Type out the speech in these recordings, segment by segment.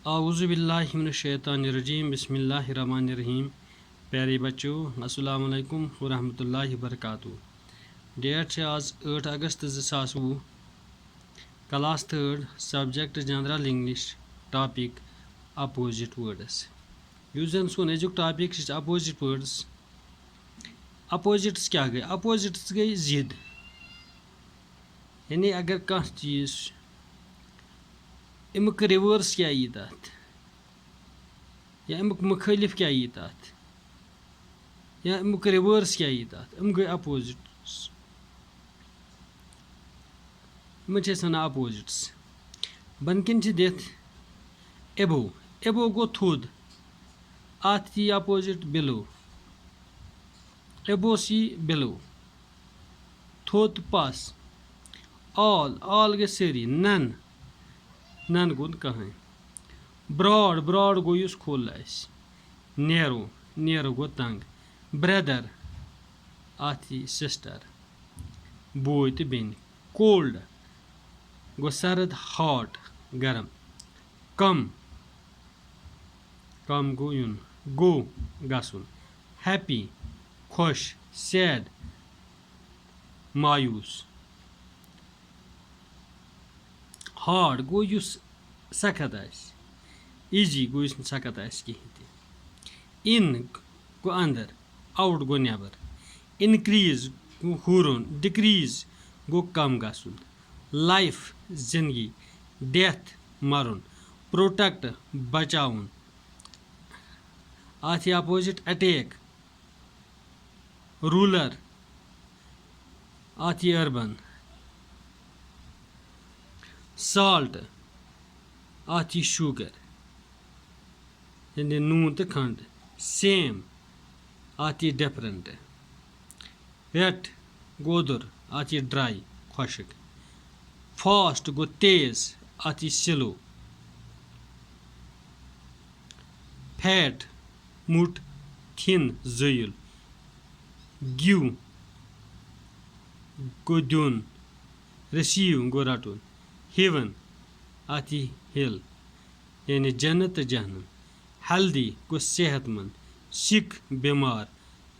आऊज़ुबिल्लाहिमिनश्शैतानिर्रजीम बिस्मिल्लाहिर्रहमानिर्रहीम। प्यारे बच्चों, अस्सलाम वालेकुम वरहमतुल्लाहि वबरकातुहू। डेट से आज 8 अगस्त 2020। Class 3 subject general English, topic opposite words. Use जन सोन अजुक टॉपिक अपोजिट वर्ड्स। अपोजिट्स क्या गई? अपोजिट्स गई जिद, यानी अगर कह चीज़ अमुक रिवर्स क्या यी तथ, या अमुक मुखालिफ क्या यी तथ, या अमुक रिवर्स क्या यी तथ, गई अपोजिट्स। वन अपोजिट्स बनकन दिथ एबो। एबो गो थोद, अत यी अपोजिट बिलो। एबो सी बिलो, थोद पास। ऑल, ऑल गई सारी। नन, नन गो कहें। ब्रॉड, ब्रॉड गो युस खोल आस। नैरो, नैरो गो तंग। ब्रदर, अत यी सिस्टर, बोय तो बेन। कोल्ड गो सर्द, हॉट गरम। कम, कम गो यून। गो गसुन। हैप्पी खुश। सैड मायूस। हार्ड गो युस सख्त आस। इजी गो युस सख्त आस कहीं ते। इन गो अंदर, आउट गो नेबर। इनक्रीज गो हुरुन। डिक्रीज गो कम गसुन। लाइफ जिंदगी। Death maroon. प्रोटेक्ट बचाउन। अत अपोजिट अटैक, रूलर, अत अर्बन। साल्ट, अत शुगर, यानी नून तो खंड। सेम, अत डिफरेंट। वेट गोदुर, अत ड्राई खुशक। फास्ट गो तेज, अत स्लो। फैट मुठ, थिन ज़ईल। गिव गो दुन। रिसीव गो रटुन। हेवन, अत हिल, यानी जन्नत जहन्नम। हेल्दी गो सेहतमंद। सिक बीमार।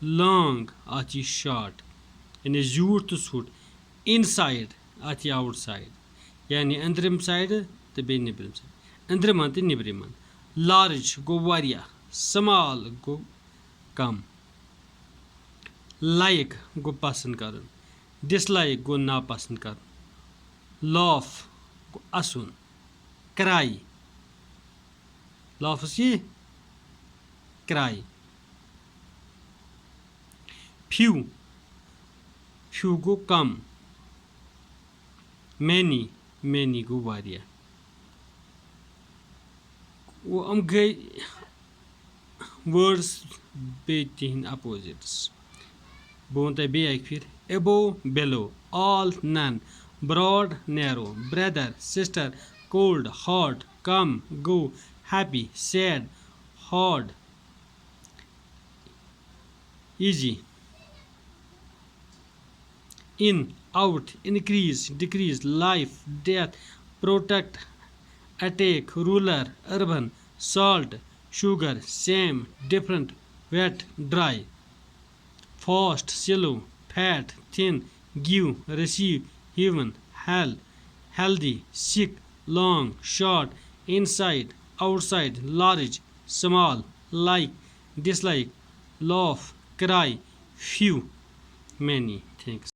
लॉन्ग, अत शॉर्ट, यानी झूठ तो सूट। इनसाइड, अत आउटसाइड, यानी अंदरम साइड तो बे निबरम साइड। अंदरमन तो निबरमन। लार्ज गो वारिया। स्मॉल गो कम। लाइक गो पसंद कर। डिसलाइक गो नापसंद कर। लॉफ गो असुन। क्राई, लॉफ सी क्राई। फ्यू, फ्यू गो कम। मैनी, मैनी गो वारिया। वो गई वर्ड्स बे तिहन अपोजिट्स। बह वन तह बे फिर। Above below. All none. Broad narrow. Brother sister. Cold hot. Come go. Happy sad. Hard easy. In out. Increase decrease. Life death. Protect attack. Ruler urban. Salt sugar. Same different. Wet dry. Fast slow. Fat thin. Give receive. Heaven hell. Healthy sick. Long short. Inside outside. Large small. Like dislike. Laugh cry. Few many. Thanks.